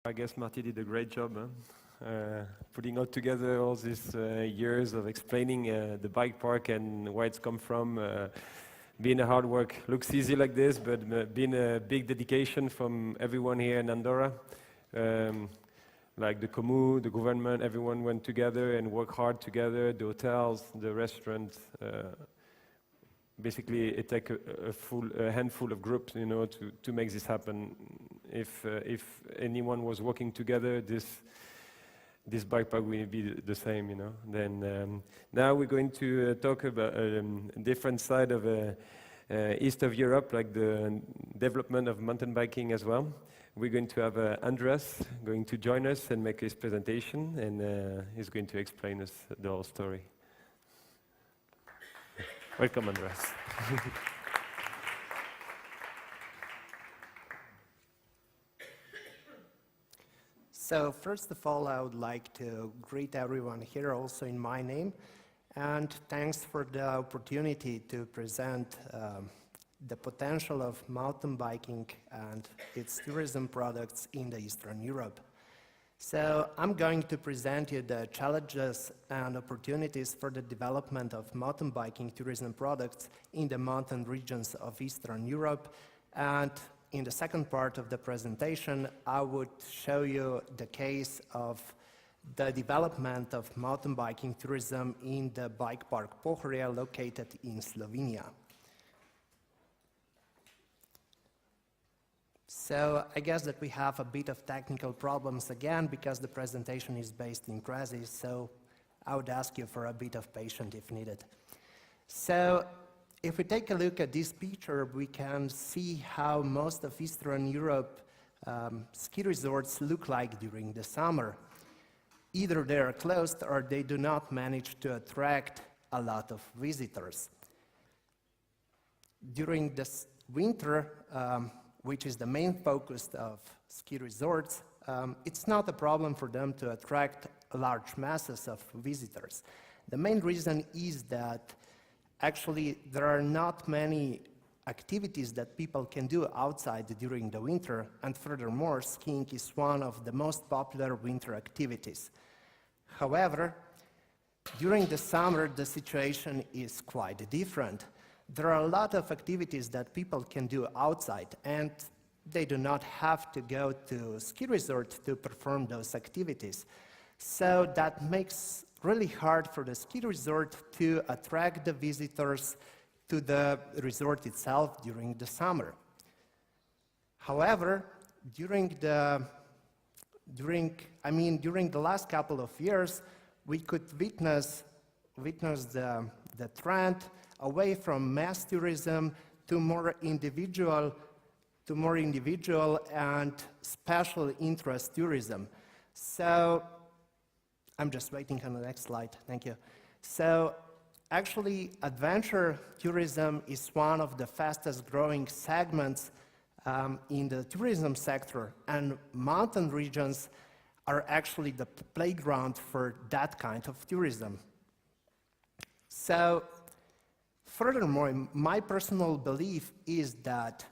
I guess Marty did a great job, putting all together all these years of explaining the bike park and where it's come from. Been a hard work. Looks easy like this, but been a big dedication from everyone here in Andorra. Like the Comu, the government, everyone went together and worked hard together, the hotels, the restaurants. Basically, it takes a handful of groups, you know, to make this happen. If anyone was working together, this bike park will be the same, you know. Then now we're going to talk about a different side of east of Europe, like the development of mountain biking as well. We're going to have Andrej going to join us and make his presentation, and he's going to explain us the whole story. Welcome, Andrej. So first of all, I would like to greet everyone here also in my name, and thanks for the opportunity to present the potential of mountain biking and its tourism products in the Eastern Europe. So I'm going to present you the challenges and opportunities for the development of mountain biking tourism products in the mountain regions of Eastern Europe. And in the second part of the presentation, I would show you the case of the development of mountain biking tourism in the bike park Pohorje located in Slovenia. So I guess that we have a bit of technical problems again because the presentation is based in Krazi, so I would ask you for a bit of patience if needed. So if we take a look at this picture, we can see how most of Eastern Europe ski resorts look like during the summer. Either they are closed or they do not manage to attract a lot of visitors. During this winter, which is the main focus of ski resorts, it's not a problem for them to attract large masses of visitors. The main reason is that actually there are not many activities that people can do outside during the winter, and furthermore, skiing is one of the most popular winter activities. However, during the summer, the situation is quite different. There are a lot of activities that people can do outside, and they do not have to go to ski resort to perform those activities. So that makes really hard for the ski resort to attract the visitors to the resort itself during the summer. However, during the last couple of years, we could witness the trend away from mass tourism to more individual and special interest tourism. So I'm just waiting on the next slide, thank you. So actually, adventure tourism is one of the fastest growing segments in the tourism sector, and mountain regions are actually the playground for that kind of tourism. So furthermore, my personal belief is that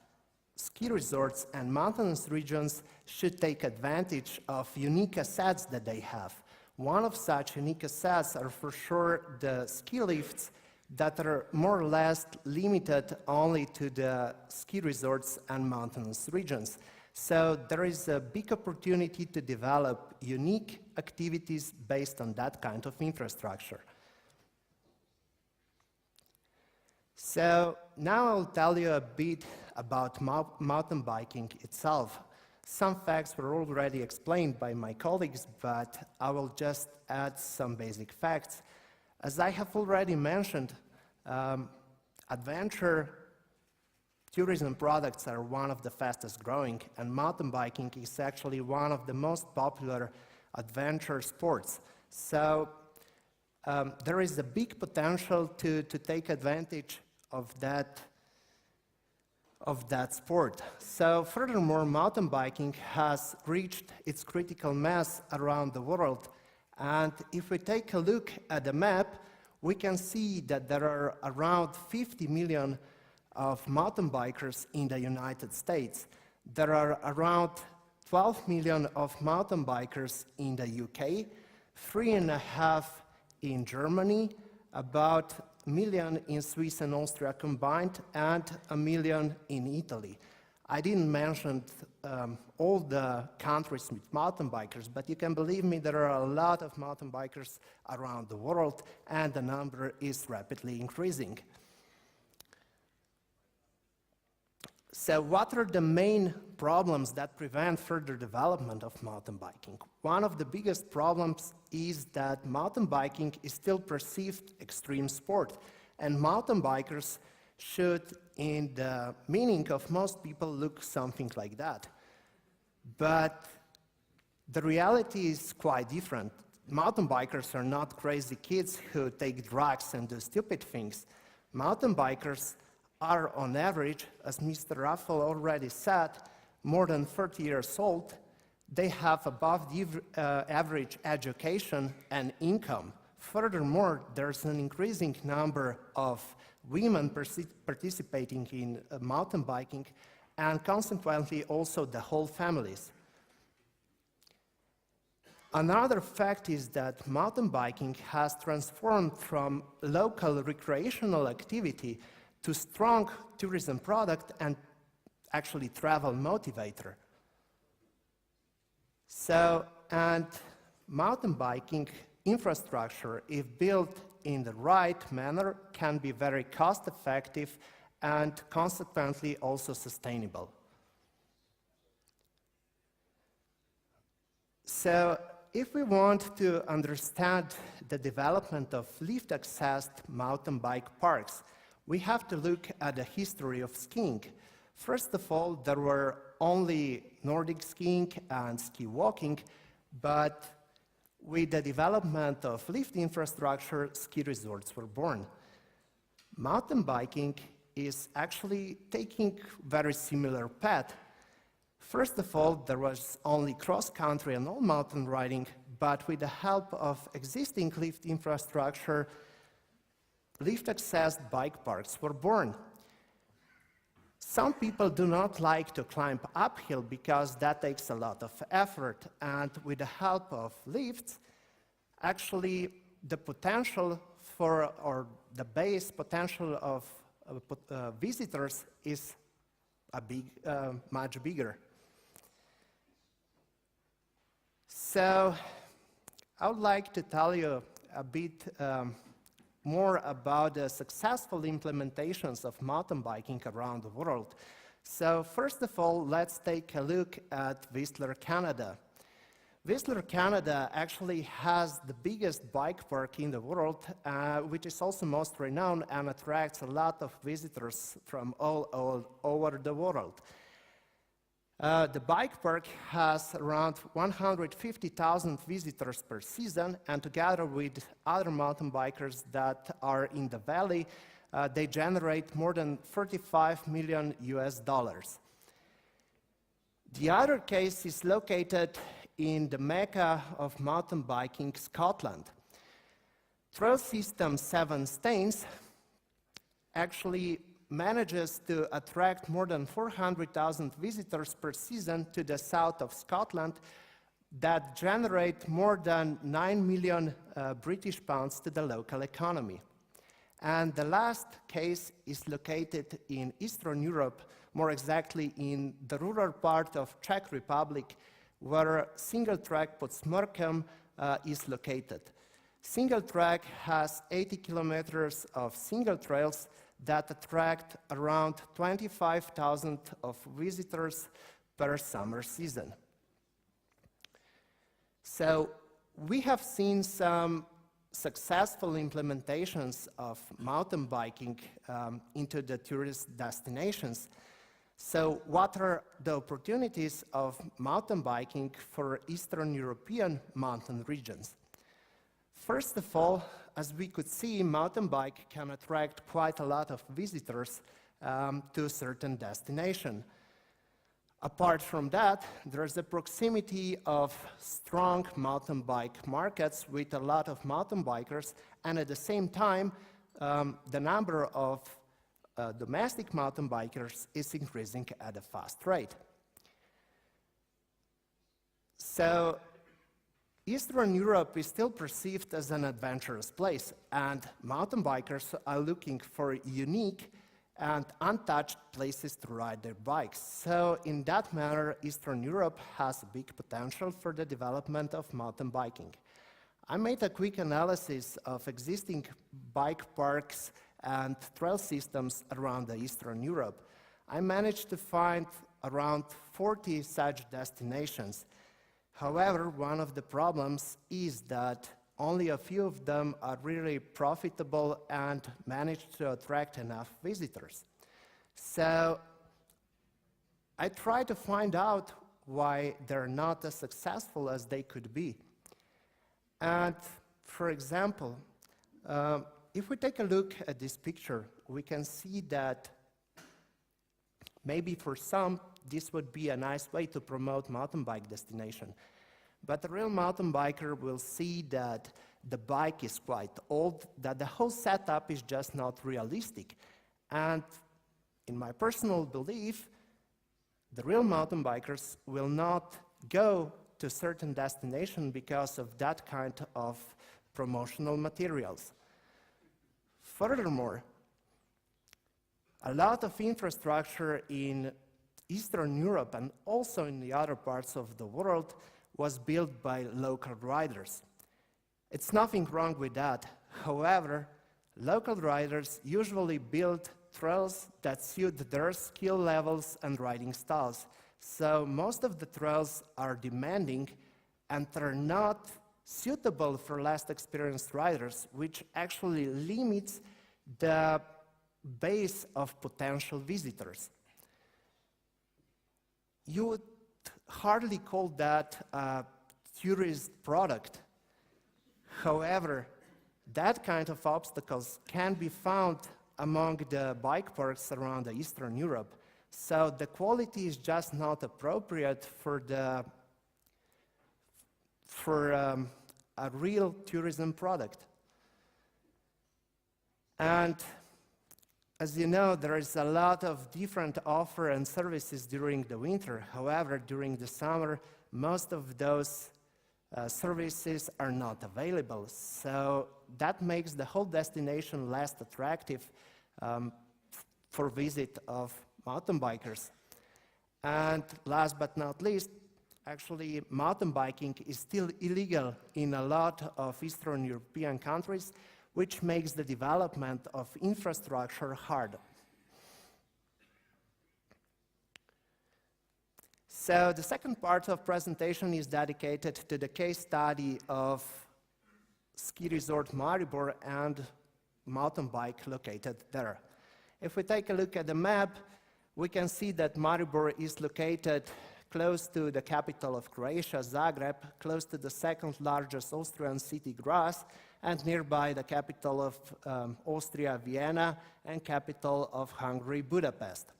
ski resorts and mountainous regions should take advantage of unique assets that they have. One of such unique assets are for sure the ski lifts that are more or less limited only to the ski resorts and mountainous regions. So there is a big opportunity to develop unique activities based on that kind of infrastructure. So now I'll tell you a bit about mountain biking itself. Some facts were already explained by my colleagues, but I will just add some basic facts. As I have already mentioned, adventure tourism products are one of the fastest growing, and mountain biking is actually one of the most popular adventure sports. So there is a big potential to take advantage of that sport. So furthermore, mountain biking has reached its critical mass around the world. And if we take a look at the map, we can see that there are around 50 million of mountain bikers in the United States. There are around 12 million of mountain bikers in the UK, 3.5 in Germany, about 1 million in Swiss and Austria combined, and 1 million in Italy. I didn't mention all the countries with mountain bikers, but you can believe me, there are a lot of mountain bikers around the world, and the number is rapidly increasing. So what are the main problems that prevent further development of mountain biking? One of the biggest problems is that mountain biking is still perceived extreme sport, and mountain bikers should, in the meaning of most people, look something like that. But the reality is quite different. Mountain bikers are not crazy kids who take drugs and do stupid things. Mountain bikers are, on average, as Mr. Raffel already said, more than 30 years old. They have above the average education and income. Furthermore, there's an increasing number of women participating in mountain biking, and consequently also the whole families. Another fact is that mountain biking has transformed from local recreational activity to strong tourism product and actually travel motivator. So, and mountain biking infrastructure, if built in the right manner, can be very cost effective and consequently also sustainable. So, if we want to understand the development of lift-accessed mountain bike parks, we have to look at the history of skiing. First of all, there were only Nordic skiing and ski walking, but with the development of lift infrastructure, ski resorts were born. Mountain biking is actually taking very similar path. First of all, there was only cross-country and all-mountain riding, but with the help of existing lift infrastructure, lift-accessed bike parks were born. Some people do not like to climb uphill because that takes a lot of effort, and with the help of lifts, actually the potential for, or the base potential of visitors is much bigger. So I would like to tell you a bit more about the successful implementations of mountain biking around the world. So first of all, let's take a look at Whistler, Canada. Whistler, Canada actually has the biggest bike park in the world, which is also most renowned and attracts a lot of visitors from all over the world. The bike park has around 150,000 visitors per season, and together with other mountain bikers that are in the valley, they generate more than $35 million US. The other case is located in the mecca of mountain biking, Scotland. Trail System 7 Stains actually manages to attract more than 400,000 visitors per season to the south of Scotland that generate more than 9 million British pounds to the local economy. And the last case is located in Eastern Europe, more exactly in the rural part of Czech Republic, where single track Podsmrkem is located. Single track has 80 kilometers of single trails that attract around 25,000 of visitors per summer season. So we have seen some successful implementations of mountain biking into the tourist destinations. So what are the opportunities of mountain biking for Eastern European mountain regions? First of all, as we could see, mountain bike can attract quite a lot of visitors to a certain destination. Apart from that, there's the proximity of strong mountain bike markets with a lot of mountain bikers, and at the same time, the number of domestic mountain bikers is increasing at a fast rate. So Eastern Europe is still perceived as an adventurous place, and mountain bikers are looking for unique and untouched places to ride their bikes. So in that manner, Eastern Europe has a big potential for the development of mountain biking. I made a quick analysis of existing bike parks and trail systems around the Eastern Europe. I managed to find around 40 such destinations. However, one of the problems is that only a few of them are really profitable and manage to attract enough visitors. So I tried to find out why they're not as successful as they could be. And for example, if we take a look at this picture, we can see that maybe for some, this would be a nice way to promote mountain bike destination. But the real mountain biker will see that the bike is quite old, that the whole setup is just not realistic. And in my personal belief, the real mountain bikers will not go to certain destination because of that kind of promotional materials. Furthermore, a lot of infrastructure in Eastern Europe and also in the other parts of the world was built by local riders. It's nothing wrong with that. However, local riders usually build trails that suit their skill levels and riding styles. So most of the trails are demanding and are not suitable for less experienced riders, which actually limits the base of potential visitors. You would hardly call that a tourist product. However, that kind of obstacles can be found among the bike parks around Eastern Europe. So the quality is just not appropriate for a real tourism product. And as you know, there is a lot of different offer and services during the winter. However, during the summer, most of those services are not available. So that makes the whole destination less attractive for visit of mountain bikers. And last but not least, actually mountain biking is still illegal in a lot of Eastern European countries, which makes the development of infrastructure hard. So the second part of presentation is dedicated to the case study of Ski Resort Maribor and mountain bike located there. If we take a look at the map, we can see that Maribor is located close to the capital of Croatia, Zagreb, close to the second largest Austrian city, Graz, and nearby the capital of Austria, Vienna, and capital of Hungary, Budapest.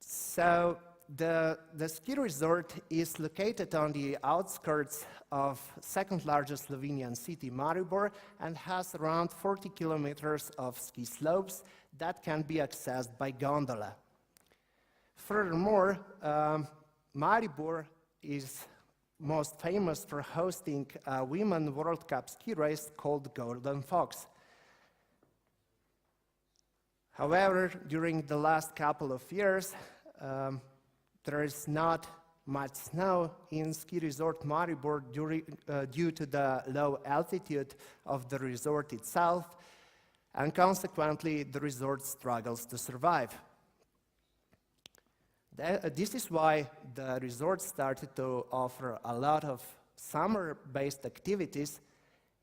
So the ski resort is located on the outskirts of second largest Slovenian city, Maribor, and has around 40 kilometers of ski slopes that can be accessed by gondola. Furthermore, Maribor is most famous for hosting a Women's World Cup ski race called Golden Fox. However, during the last couple of years, there is not much snow in ski resort Maribor due to the low altitude of the resort itself, and consequently the resort struggles to survive. This is why the resort started to offer a lot of summer-based activities,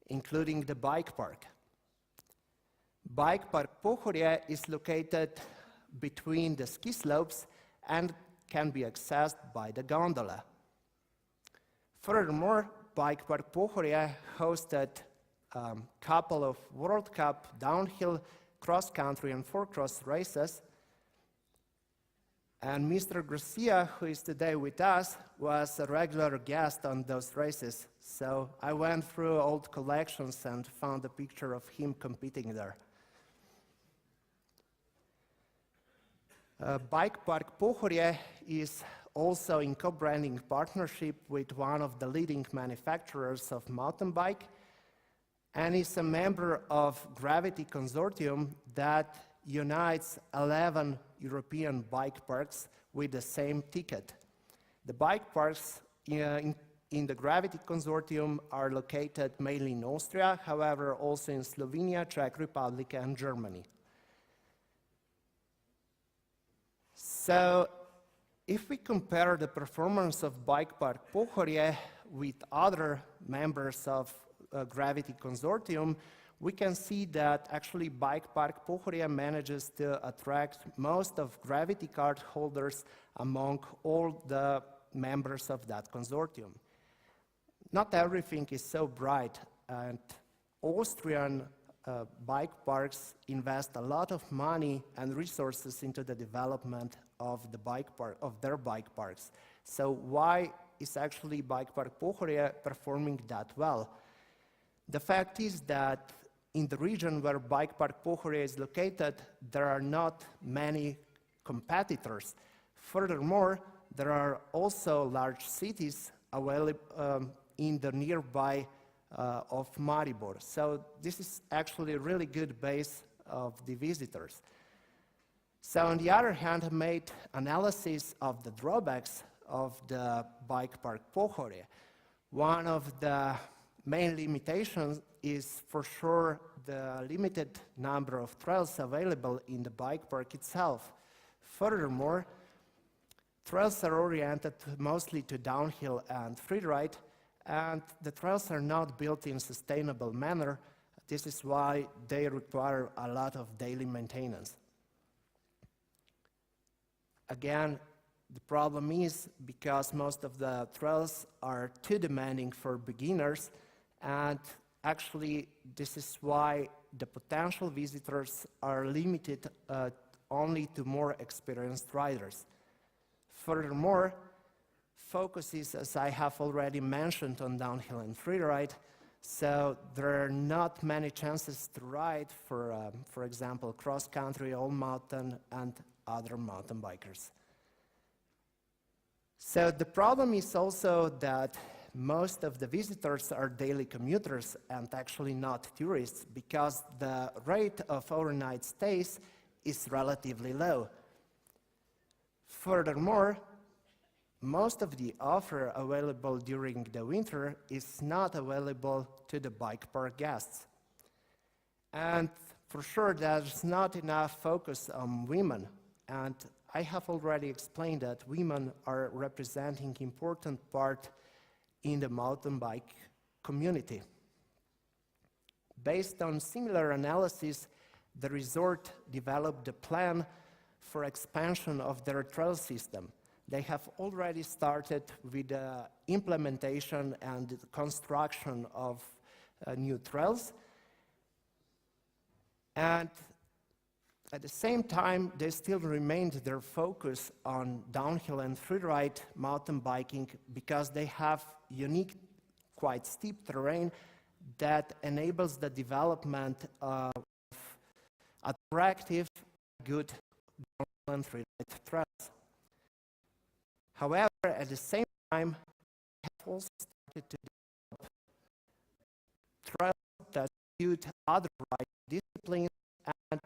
including the bike park. Bike Park Pohorje is located between the ski slopes and can be accessed by the gondola. Furthermore, Bike Park Pohorje hosted a couple of World Cup downhill, cross-country and four-cross races. And Mr. Garcia, who is today with us, was a regular guest on those races. So I went through old collections and found a picture of him competing there. Bike Park Pohorje is also in co-branding partnership with one of the leading manufacturers of mountain bike, and is a member of Gravity Consortium that unites 11 European bike parks with the same ticket. The bike parks in the Gravity Consortium are located mainly in Austria, however also in Slovenia, Czech Republic and Germany. So if we compare the performance of Bike Park Pohorje with other members of Gravity Consortium, we can see that actually Bike Park Pohorje manages to attract most of Gravity card holders among all the members of that consortium. Not everything is so bright, and Austrian bike parks invest a lot of money and resources into the development of their bike parks. So why is actually Bike Park Pohorje performing that well? The fact is that in the region where Bike Park Pohorje is located, there are not many competitors. Furthermore, there are also large cities available in the nearby of Maribor. So this is actually a really good base of the visitors. So on the other hand, I made analysis of the drawbacks of the Bike Park Pohorje. One of the main limitations is for sure the limited number of trails available in the bike park itself. Furthermore, trails are oriented mostly to downhill and freeride, and the trails are not built in a sustainable manner. This is why they require a lot of daily maintenance. Again, the problem is because most of the trails are too demanding for beginners, and actually this is why the potential visitors are limited only to more experienced riders. Furthermore, focus is, as I have already mentioned, on downhill and freeride, so there are not many chances to ride for example, cross-country, all-mountain and other mountain bikers. So the problem is also that most of the visitors are daily commuters and actually not tourists, because the rate of overnight stays is relatively low. Furthermore, most of the offer available during the winter is not available to the bike park guests. And for sure, there's not enough focus on women. And I have already explained that women are representing important part in the mountain bike community. Based on similar analysis, the resort developed a plan for expansion of their trail system. They have already started with the implementation and the construction of new trails. And at the same time, they still remained their focus on downhill and freeride mountain biking, because they have unique, quite steep terrain that enables the development of attractive, good downhill and freeride trails. However, at the same time, they have also started to develop trails that suit other riding disciplines and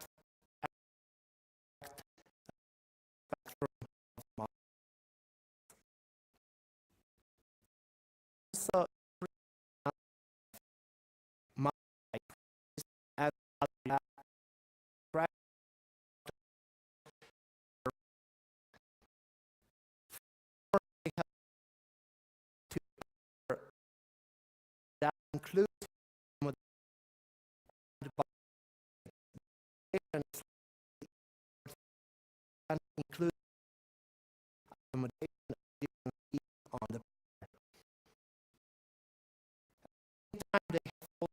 also that includes and include accommodation on the time they have also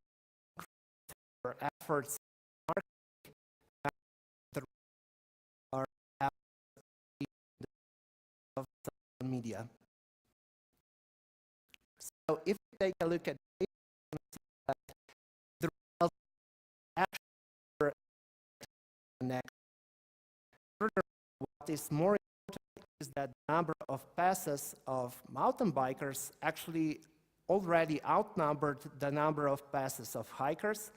increased their efforts in marketing and are of social media. So if we take a look at the results actually next. Further, what is more important is that the number of passes of mountain bikers actually already outnumbered the number of passes of hikers,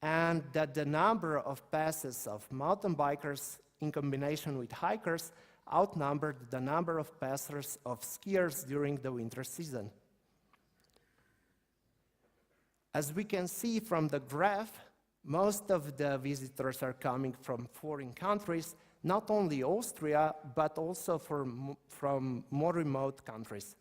and that the number of passes of mountain bikers in combination with hikers outnumbered the number of passers of skiers during the winter season. As we can see from the graph, most of the visitors are coming from foreign countries, not only Austria, but also from more remote countries.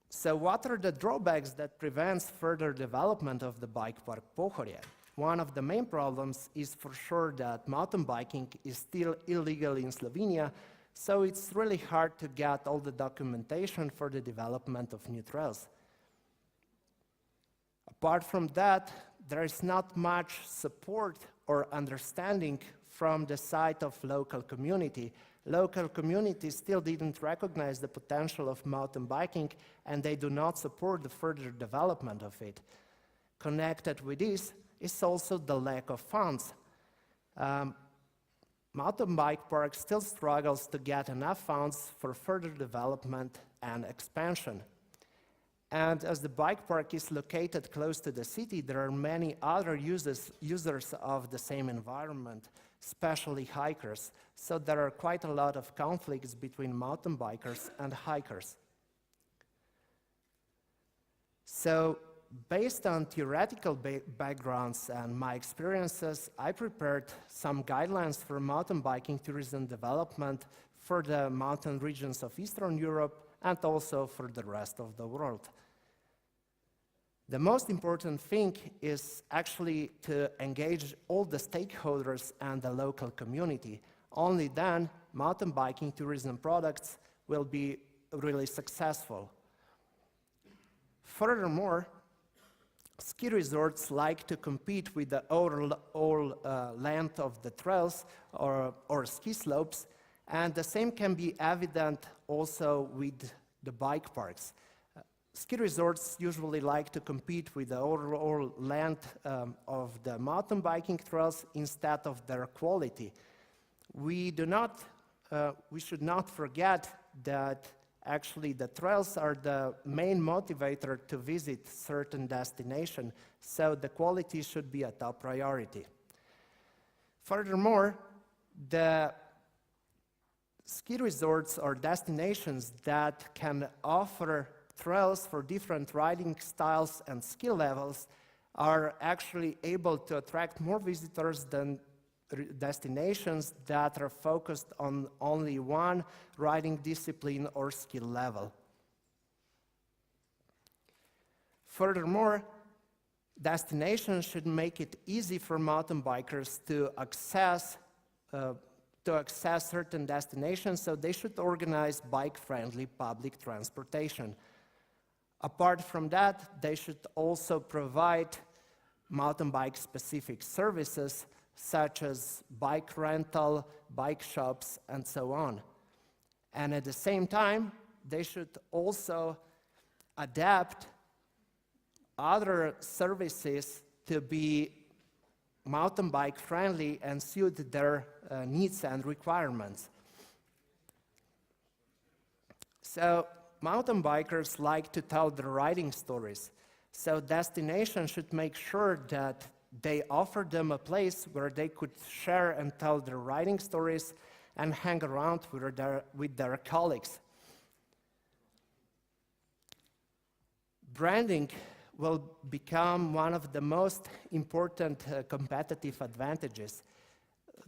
So what are the drawbacks that prevents further development of the bike park Pohorje? One of the main problems is for sure that mountain biking is still illegal in Slovenia, so it's really hard to get all the documentation for the development of new trails. Apart from that, there is not much support or understanding from the side of local community. Local communities still didn't recognize the potential of mountain biking, and they do not support the further development of it. Connected with this is also the lack of funds. Mountain bike park still struggles to get enough funds for further development and expansion. And as the bike park is located close to the city, there are many other users of the same environment, especially hikers. So there are quite a lot of conflicts between mountain bikers and hikers. So based on theoretical backgrounds and my experiences, I prepared some guidelines for mountain biking tourism development for the mountain regions of Eastern Europe and also for the rest of the world. The most important thing is actually to engage all the stakeholders and the local community. Only then mountain biking tourism products will be really successful. Furthermore, ski resorts like to compete with the overall length of the trails or ski slopes, and the same can be evident also with the bike parks. Ski resorts usually like to compete with the overall length of the mountain biking trails instead of their quality. We should not forget that actually the trails are the main motivator to visit certain destination, so the quality should be a top priority. Furthermore, the ski resorts or destinations that can offer trails for different riding styles and skill levels are actually able to attract more visitors than destinations that are focused on only one riding discipline or skill level. Furthermore, destinations should make it easy for mountain bikers to access certain destinations, so they should organize bike-friendly public transportation. Apart from that, they should also provide mountain bike-specific services such as bike rental, bike shops, and so on. And at the same time, they should also adapt other services to be mountain bike friendly and suit their needs and requirements. So mountain bikers like to tell their riding stories. So destinations should make sure that they offer them a place where they could share and tell their riding stories and hang around with their colleagues. Branding will become one of the most important competitive advantages.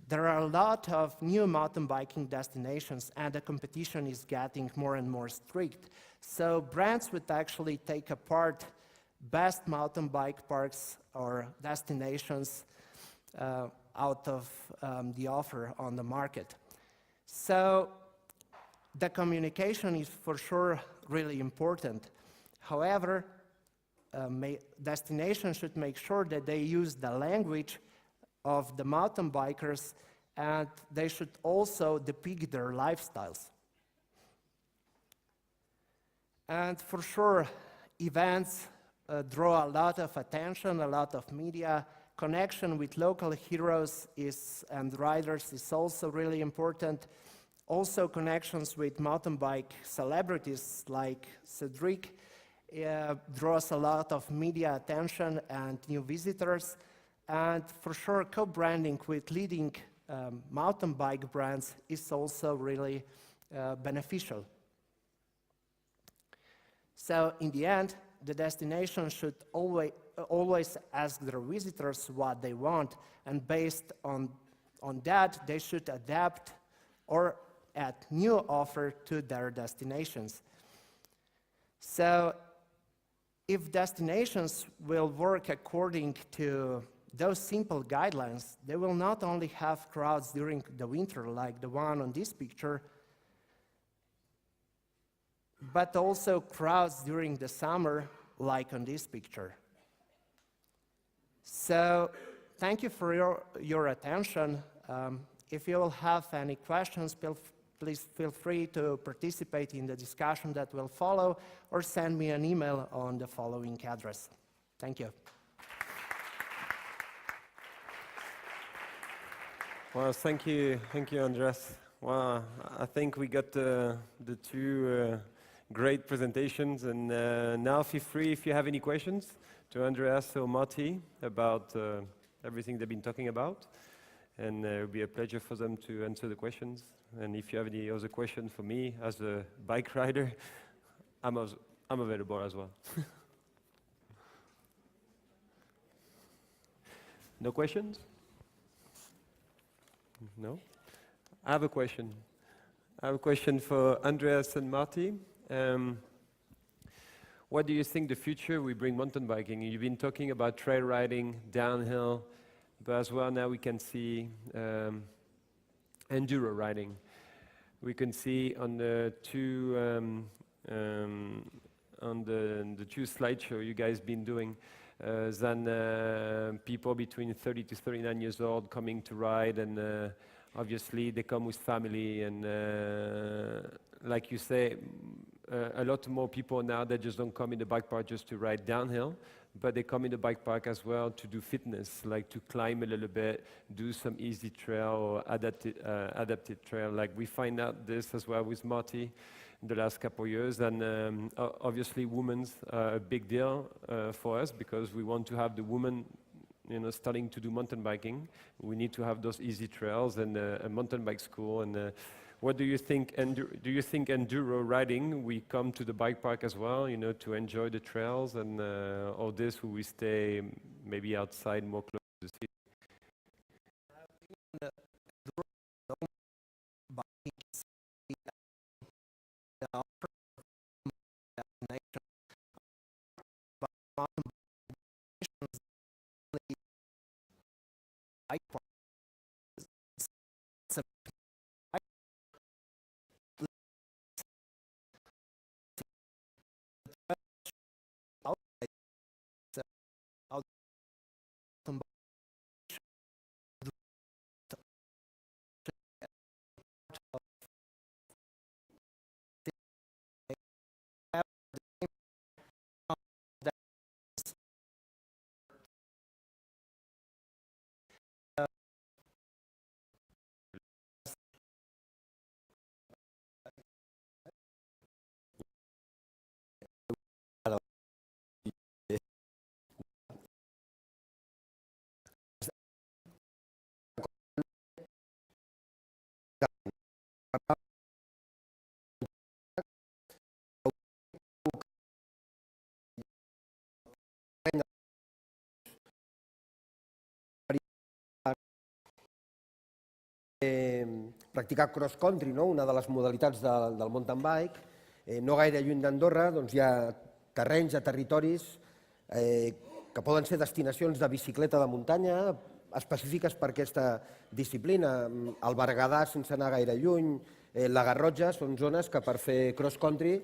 There are a lot of new mountain biking destinations, and the competition is getting more and more strict. So brands would actually take apart best mountain bike parks or destinations out of the offer on the market. So the communication is for sure really important. However, destinations should make sure that they use the language of the mountain bikers, and they should also depict their lifestyles. And for sure, events draw a lot of attention, a lot of media, connection with local heroes and riders is also really important. Also connections with mountain bike celebrities like Cedric draws a lot of media attention and new visitors. And for sure, co-branding with leading mountain bike brands is also really beneficial. So in the end, the destination should always ask their visitors what they want, and based on that, they should adapt or add new offer to their destinations. So if destinations will work according to those simple guidelines, they will not only have crowds during the winter, like the one on this picture, but also crowds during the summer, like on this picture. So, thank you for your attention. If you will have any questions, please feel free to participate in the discussion that will follow, or send me an email on the following address. Thank you. Well, thank you, Andres. Well, I think we got the two great presentations, and now feel free if you have any questions to Andreas or Marty about everything they've been talking about, and it will be a pleasure for them to answer the questions. And if you have any other questions for me as a bike rider, I'm available as well. No questions? No? I have a question. I have a question for Andreas and Marty. What do you think the future will bring mountain biking? You've been talking about trail riding, downhill, but as well now we can see enduro riding. We can see on the two slideshow you guys been doing, people between 30 to 39 years old coming to ride, and obviously they come with family, and like you say, a lot more people now that just don't come in the bike park just to ride downhill, but they come in the bike park as well to do fitness, like to climb a little bit, do some easy trail or adapted trail. Like we find out this as well with Marty in the last couple of years, and obviously women's a big deal for us, because we want to have the women, starting to do mountain biking. We need to have those easy trails and a mountain bike school. And what do you think? And do you think enduro riding we come to the bike park as well, to enjoy the trails, and all this, will we stay maybe outside more close to the city? Practicar cross-country, no? Una de les modalitats del mountain bike. No gaire lluny d'Andorra hi ha terrenys, territoris que poden ser destinacions de bicicleta de muntanya específiques per aquesta disciplina. El Berguedà, sense anar gaire lluny, la Garrotxa, són zones que per fer cross-country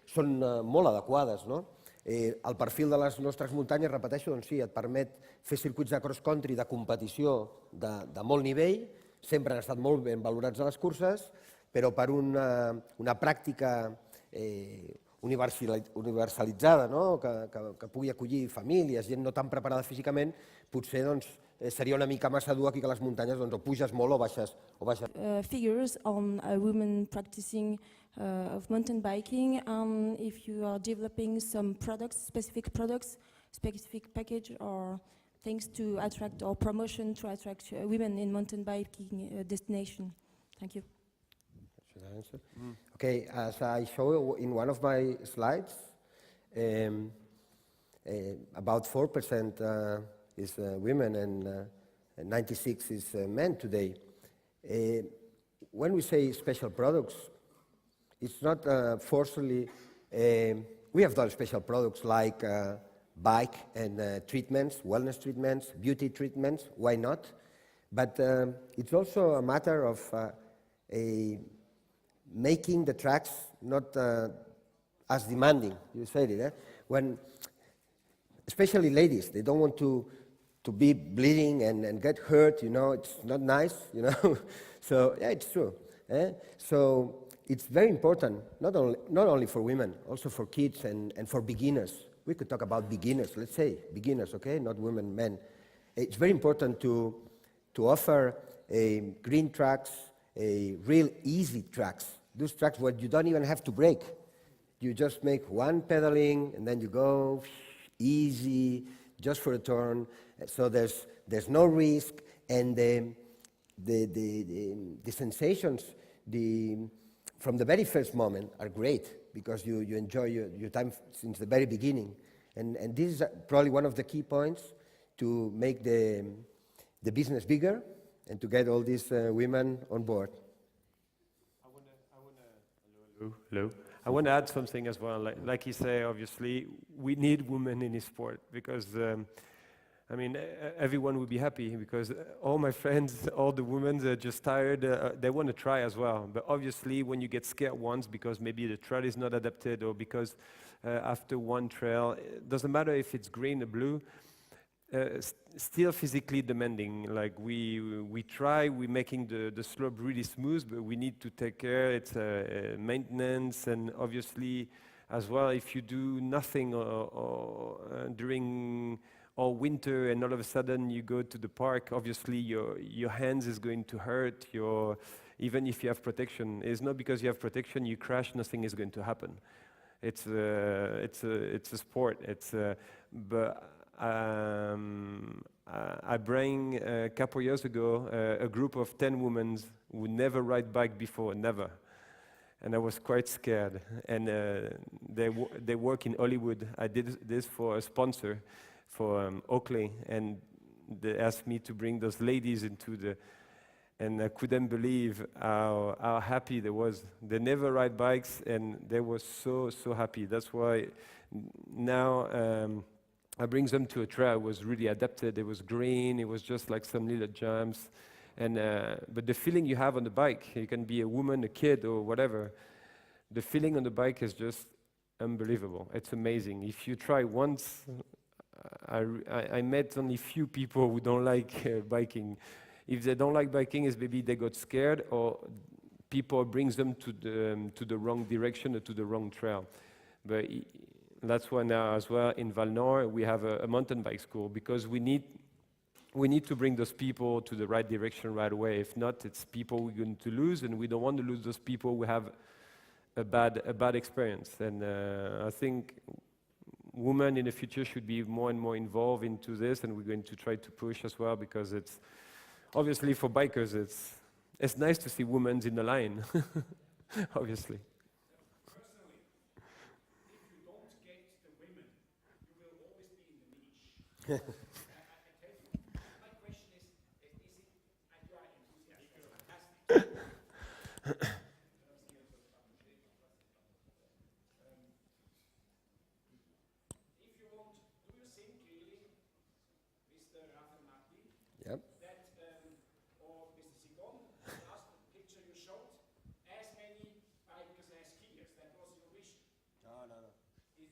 són molt adequades, no? El perfil de les nostres muntanyes, repeteixo, doncs sí, et permet fer circuits de cross-country de competició de molt nivell, sempre han estat molt ben valorats a les curses, però per una pràctica universalitzada, no? que pugui acollir famílies, gent no tan preparada físicament, potser doncs, seria una mica massa dur aquí que les muntanyes doncs, o puges molt o baixes. Figures on women practicing of mountain biking, and if you are developing some specific package or things to attract or promotion to attract women in mountain biking destination. Thank you. Should I answer? Okay, as I show in one of my slides, about 4% is women and 96 is men today. When we say special products, it's not forcefully, we have done special products like bike and treatments, wellness treatments, beauty treatments, why not? But it's also a matter of making the tracks not as demanding, you said it, when, especially ladies, they don't want to be bleeding and get hurt, you know, it's not nice, you know, so yeah, it's true. So it's very important, not only for women, also for kids and for beginners. We could talk about beginners, let's say beginners, okay, not women, men. It's very important to offer green tracks, real easy tracks, those tracks where you don't even have to brake. You just make one pedaling and then you go easy, just for a turn, so there's no risk, and the sensations from the very first moment are great, because you enjoy your time since the very beginning. And this is probably one of the key points to make the business bigger and to get all these women on board. Hello. I want to add something as well. Like you say, obviously, we need women in this sport, because, I mean, everyone would be happy, because all my friends, all the women are just tired. They want to try as well. But obviously, when you get scared once because maybe the trail is not adapted, or because after one trail, it doesn't matter if it's green or blue, still physically demanding. Like we try, we're making the slope really smooth, but we need to take care. It's maintenance, and obviously as well, if you do nothing or during all winter and all of a sudden you go to the park, obviously your hands is going to hurt. Even if you have protection, it's not because you have protection you crash, nothing is going to happen. It's a sport. But I bring a couple years ago a group of 10 women who never ride bike before, never. And I was quite scared. And they work in Hollywood. I did this for a sponsor, for Oakley, and they asked me to bring those ladies into and I couldn't believe how happy they was. They never ride bikes, and they were so happy. That's why now I bring them to a trail. It was really adapted. It was green. It was just like some little jumps. And but the feeling you have on the bike, you can be a woman, a kid, or whatever. The feeling on the bike is just unbelievable. It's amazing. If you try once, I met only few people who don't like biking. If they don't like biking, it's maybe they got scared, or people brings them to the wrong direction or to the wrong trail. But that's why now as well in Valnor we have a mountain bike school, because we need to bring those people to the right direction right away. If not, it's people we're going to lose, and we don't want to lose those people who have a bad experience. And I think women in the future should be more and more involved into this, and we're going to try to push as well, because it's obviously for bikers it's nice to see women in the line, obviously. My question is it, and you are enthusiastic, fantastic. If you want, do you think really, Mr. Raffermati, Yep. that, or Mr. Zigon, the last picture you showed, as many bikers as skiers? That was your wish? No.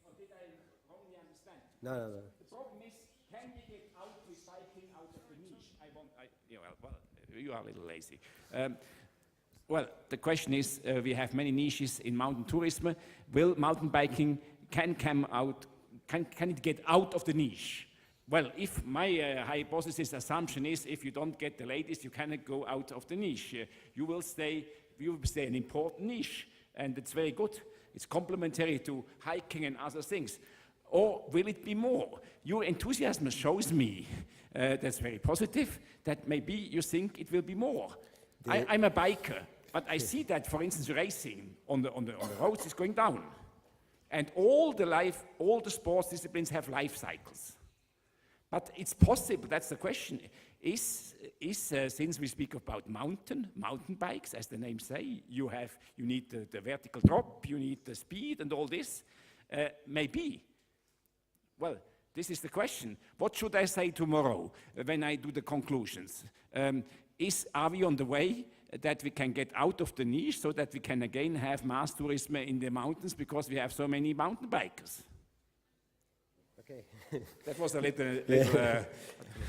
Or did I wrongly understand? No. The problem is, can we get out recycling out of the niche? You are a little lazy. Well, the question is, we have many niches in mountain tourism. Will mountain biking can it get out of the niche? Well, if my hypothesis assumption is, if you don't get the ladies, you cannot go out of the niche. You will stay an important niche, and it's very good. It's complementary to hiking and other things. Or will it be more? Your enthusiasm shows me, that's very positive, that maybe you think it will be more. I'm a biker, but I see that, for instance, racing on the roads is going down. And all the sports disciplines have life cycles. But it's possible, that's the question, is since we speak about mountain bikes, as the name say, you need the vertical drop, you need the speed and all this, maybe. Well, this is the question. What should I say tomorrow when I do the conclusions? Are we on the way that we can get out of the niche so that we can again have mass tourism in the mountains because we have so many mountain bikers? Okay. That was a little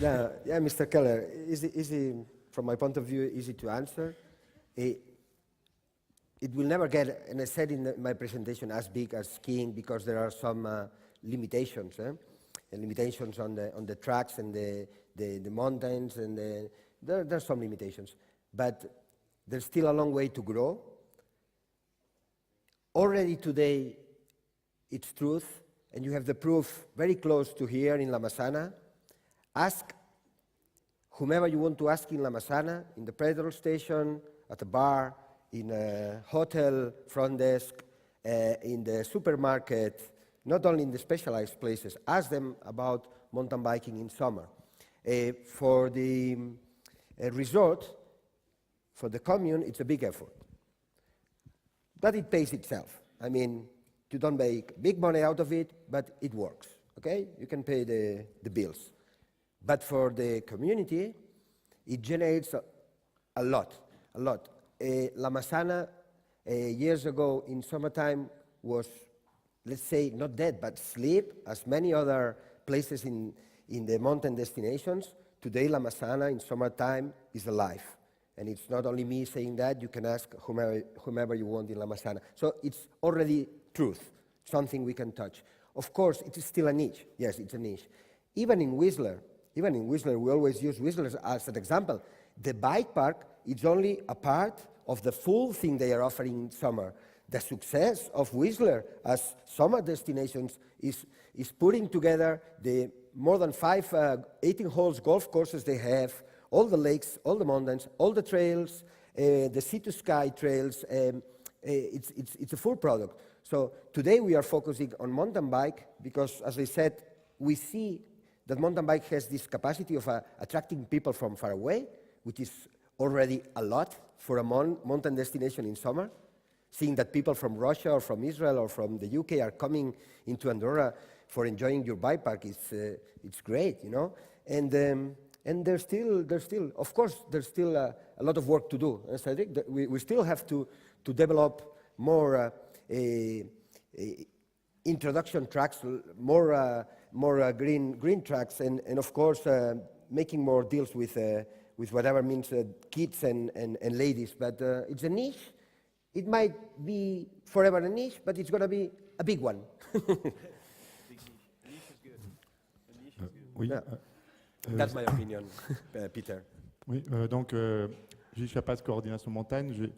Yeah, Mr. Keller, easy, from my point of view, easy to answer. It will never get, and I said in my presentation, as big as skiing because there are some limitations, and limitations on the tracks and the mountains, and there are some limitations. But there's still a long way to grow. Already today, it's truth, and you have the proof very close to here in La Massana. Ask whomever you want to ask in La Massana, in the petrol station, at a bar, in a hotel, front desk, in the supermarket, not only in the specialized places. Ask them about mountain biking in summer. For the resort, for the commune, it's a big effort. But it pays itself. I mean, you don't make big money out of it, but it works, okay? You can pay the bills. But for the community, it generates a lot. La Massana, years ago in summertime, was, let's say, not dead, but asleep, as many other places in the mountain destinations. Today, La Massana in summertime is alive. And it's not only me saying that, you can ask whomever you want in La Massana. So it's already truth, something we can touch. Of course, it is still a niche. Yes, it's a niche. Even in Whistler, we always use Whistler as an example. The bike park is only a part of the full thing they are offering in summer. The success of Whistler as summer destinations is putting together the more than 18 holes golf courses they have, all the lakes, all the mountains, all the trails, the sea-to-sky trails. It's a full product. So today we are focusing on mountain bike because, as I said, we see that mountain bike has this capacity of attracting people from far away, which is already a lot for a mountain destination in summer. Seeing that people from Russia or from Israel or from the UK are coming into Andorra for enjoying your bike park, it's great, you know. And there's still, of course, there's still a lot of work to do. As I think that we still have to develop more introduction tracks, more green tracks, and of course making more deals with whatever means kids and ladies. But it's a niche. It might be forever a niche, but it's going to be a big one. Oui. Yeah. That's my opinion, Peter. Oui, donc Gilles Chapas, coordination montagne.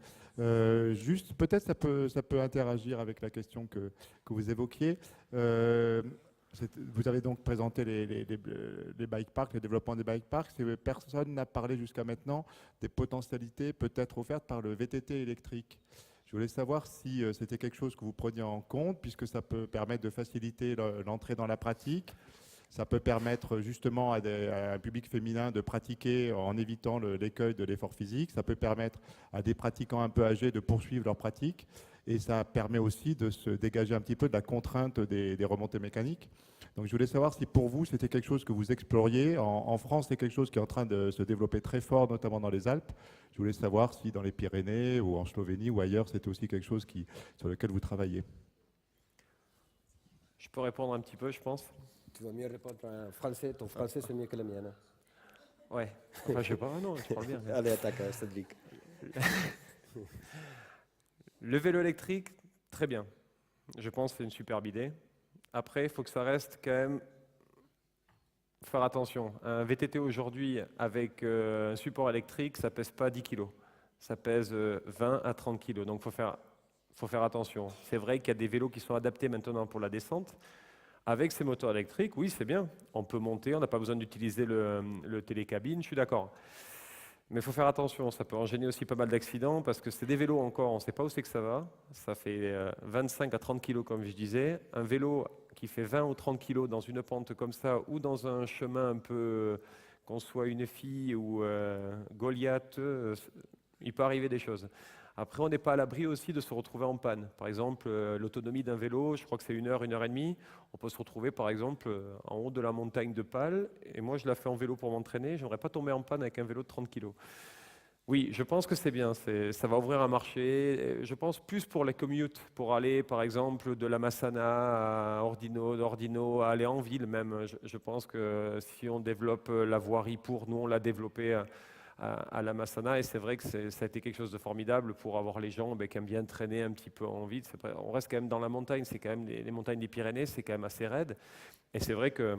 Juste, peut-être ça peut interagir avec la question que vous évoquiez. Vous avez donc présenté les bike parks, le développement des bike parks. Personne n'a parlé jusqu'à maintenant des potentialités peut-être offertes par le VTT électrique. Je voulais savoir si c'était quelque chose que vous preniez en compte, puisque ça peut permettre de faciliter l'entrée dans la pratique. Ça peut permettre justement à un public féminin de pratiquer en évitant l'écueil de l'effort physique. Ça peut permettre à des pratiquants un peu âgés de poursuivre leur pratique. Et ça permet aussi de se dégager un petit peu de la contrainte des remontées mécaniques. Donc je voulais savoir si pour vous c'était quelque chose que vous exploriez. En France, c'est quelque chose qui est en train de se développer très fort, notamment dans les Alpes. Je voulais savoir si dans les Pyrénées ou en Slovénie ou ailleurs, c'était aussi quelque chose sur lequel vous travaillez. Je peux répondre un petit peu, je pense. Tu vas mieux répondre en français. Ton français, c'est mieux que le mien. Hein? Ouais. Enfin, je sais pas. Non, tu parles bien. Allez, attaque, Cédric. Le vélo électrique, très bien. Je pense que c'est une superbe idée. Après, il faut que ça reste quand même... Faire attention. Un VTT aujourd'hui avec un support électrique, ça pèse pas 10 kg. Ça pèse 20 à 30 kg. Donc, faut faire attention. C'est vrai qu'il y a des vélos qui sont adaptés maintenant pour la descente. Avec ces moteurs électriques, oui, c'est bien. On peut monter, on n'a pas besoin d'utiliser le télécabine, je suis d'accord. Mais il faut faire attention, ça peut engendrer aussi pas mal d'accidents parce que c'est des vélos encore, on ne sait pas où c'est que ça va. Ça fait 25 à 30 kg comme je disais. Un vélo qui fait 20 ou 30 kg dans une pente comme ça ou dans un chemin un peu, qu'on soit une fille ou Goliath, il peut arriver des choses. Après, on n'est pas à l'abri aussi de se retrouver en panne. Par exemple, l'autonomie d'un vélo, je crois que c'est 1 heure, 1 heure et demie. On peut se retrouver, par exemple, en haut de la montagne de Pal. Et moi, je la fais en vélo pour m'entraîner. Je n'aimerais pas tomber en panne avec un vélo de 30 kg. Oui, je pense que c'est bien. Ça va ouvrir un marché. Je pense plus pour les commutes, pour aller, par exemple, de la Massana à Ordino, d'Ordino à aller en ville même. Je pense que si on développe la voirie pour, nous, on l'a développée à la Massana, et c'est vrai que ça a été quelque chose de formidable pour avoir les gens qui aiment bien traîner un petit peu en ville. On reste quand même dans la montagne, c'est quand même les montagnes des Pyrénées, c'est quand même assez raide. Et c'est vrai que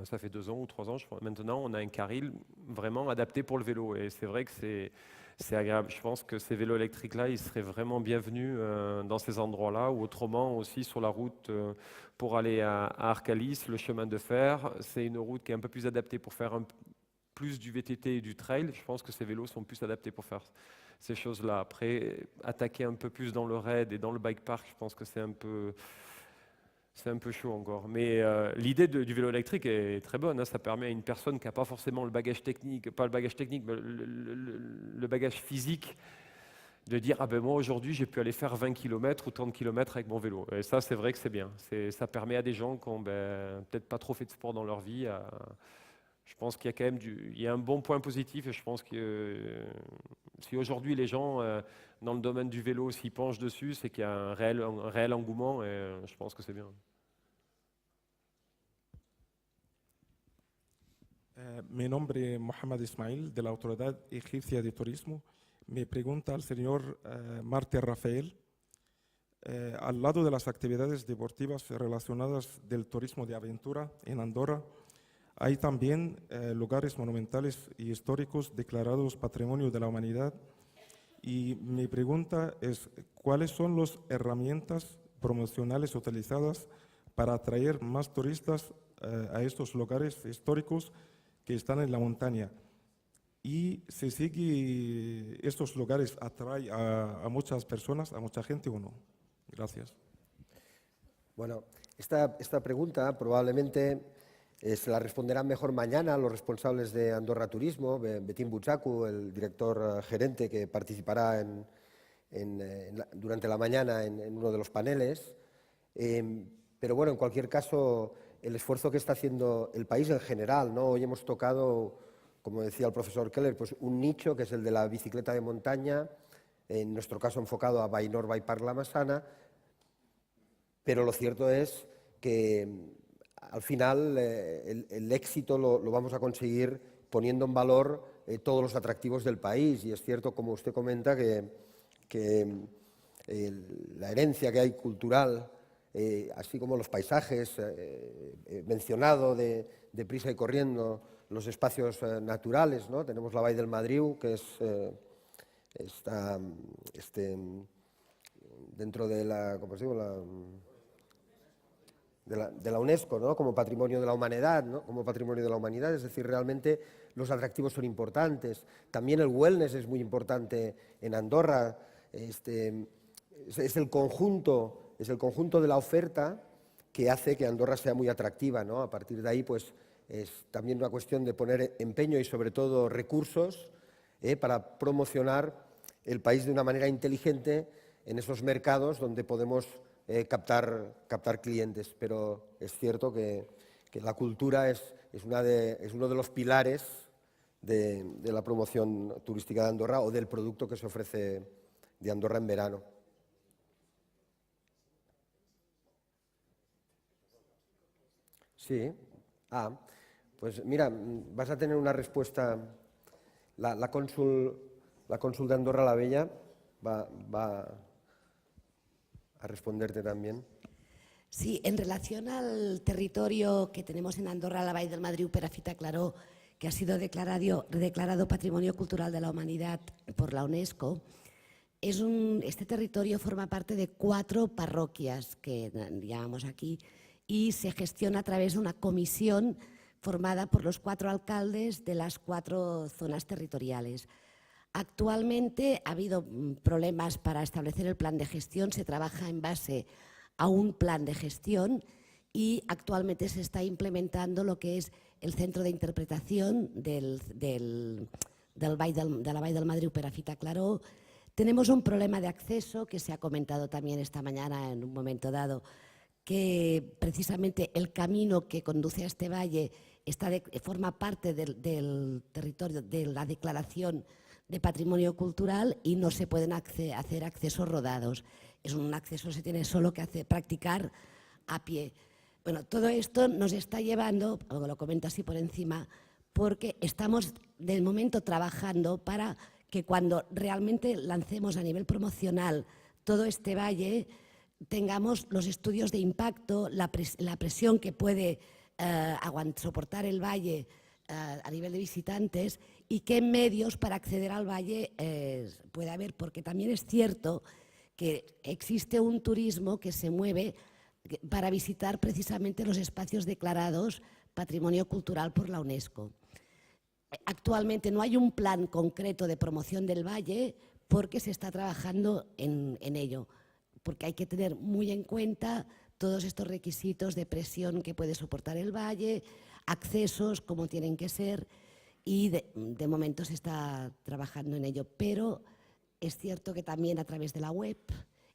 ça fait 2 ans ou 3 ans, je crois, maintenant, on a un carril vraiment adapté pour le vélo. Et c'est vrai que c'est agréable. Je pense que ces vélos électriques-là, ils seraient vraiment bienvenus dans ces endroits-là, ou autrement aussi sur la route pour aller à Arcalis, le chemin de fer. C'est une route qui est un peu plus adaptée pour faire plus du VTT et du trail. Je pense que ces vélos sont plus adaptés pour faire ces choses-là. Après, attaquer un peu plus dans le raid et dans le bike park, je pense que c'est un peu chaud encore. Mais l'idée du vélo électrique est très bonne. Hein. Ça permet à une personne qui n'a pas forcément le bagage technique, pas le bagage technique, mais le bagage physique, de dire « Ah ben moi aujourd'hui, j'ai pu aller faire 20 km ou 30 km avec mon vélo ». Et ça, c'est vrai que c'est bien. Ça permet à des gens qui n'ont peut-être pas trop fait de sport dans leur vie je pense qu'il y a quand même un bon point positif, et je pense que si aujourd'hui les gens dans le domaine du vélo s'y penchent dessus, c'est qu'il y a un réel engouement, et je pense que c'est bien. Mi nombre es Mohamed Ismail, de la Autoridad Egipcia de Turismo. Mi pregunta al señor Martín Rafael. Al lado de las actividades deportivas relacionadas del turismo de aventura en Andorra, hay también lugares monumentales y históricos declarados Patrimonio de la Humanidad. Y mi pregunta es, ¿cuáles son las herramientas promocionales utilizadas para atraer más turistas a estos lugares históricos que están en la montaña? Y si sigue estos lugares atrae a muchas personas, a mucha gente o no. Gracias. Bueno, esta pregunta probablemente se la responderán mejor mañana los responsables de Andorra Turismo, Betín Butzacu, el director gerente que participará durante la mañana en uno de los paneles. Pero bueno, en cualquier caso, el esfuerzo que está haciendo el país en general, ¿no? Hoy hemos tocado, como decía el profesor Keller, pues un nicho que es el de la bicicleta de montaña, en nuestro caso enfocado a Bainor Bike Park La Massana, pero lo cierto es que al final el éxito lo vamos a conseguir poniendo en valor todos los atractivos del país, y es cierto, como usted comenta, que la herencia que hay cultural, así como los paisajes, mencionado de prisa y corriendo, los espacios naturales, ¿no? Tenemos la Vall del Madriu, que está dentro de la, ¿cómo se llama? De la UNESCO, ¿no? Como patrimonio de la humanidad, ¿no? Como patrimonio de la humanidad, es decir, realmente los atractivos son importantes. También el wellness es muy importante en Andorra. Es el conjunto de la oferta que hace que Andorra sea muy atractiva, ¿no? A partir de ahí, pues, es también una cuestión de poner empeño y, sobre todo, recursos para promocionar el país de una manera inteligente en esos mercados donde podemos captar clientes. Pero es cierto que la cultura es uno de los pilares de la promoción turística de Andorra, o del producto que se ofrece de Andorra en verano. Sí. Pues mira, vas a tener una respuesta. La cónsul de Andorra la Vella va a responderte también. Sí, en relación al territorio que tenemos en Andorra, la Vall del Madriu, Perafita, Claró, que ha sido declarado Patrimonio Cultural de la Humanidad por la UNESCO, este territorio forma parte de 4 parroquias que llamamos aquí y se gestiona a través de una comisión formada por los 4 alcaldes de las 4 zonas territoriales. Actualmente ha habido problemas para establecer el plan de gestión, se trabaja en base a un plan de gestión y actualmente se está implementando lo que es el centro de interpretación de la Vall del Madriu, Perafita, Claró. Tenemos un problema de acceso que se ha comentado también esta mañana en un momento dado, que precisamente el camino que conduce a este valle forma parte del territorio de la declaración de patrimonio cultural y no se pueden hacer accesos rodados. Es un acceso, se tiene solo que practicar a pie. Bueno, todo esto nos está llevando, lo comento así por encima, porque estamos de momento trabajando para que cuando realmente lancemos a nivel promocional todo este valle, tengamos los estudios de impacto, la presión que puede soportar el valle a nivel de visitantes y qué medios para acceder al valle puede haber, porque también es cierto que existe un turismo que se mueve para visitar precisamente los espacios declarados Patrimonio Cultural por la UNESCO. Actualmente no hay un plan concreto de promoción del valle porque se está trabajando en ello, porque hay que tener muy en cuenta todos estos requisitos de presión que puede soportar el valle, accesos como tienen que ser y de momento se está trabajando en ello, pero es cierto que también a través de la web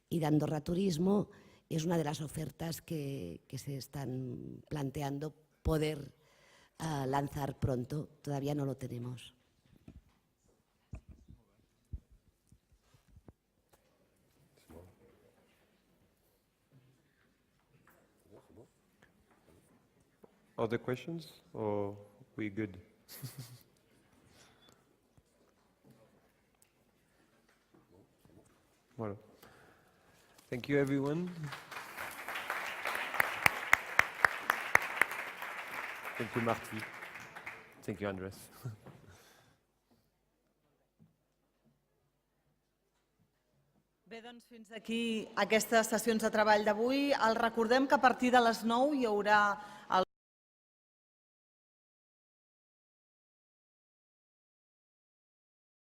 y de Andorra Turismo es una de las ofertas que se están planteando poder lanzar pronto. Todavía no lo tenemos. Other questions, or we good? Voilà. Thank you, everyone. Thank you, Marty. Thank you, Andres. Bé, doncs fins aquí aquestes sessions de treball d'avui. Els recordem que a partir de les 9 hi haurà el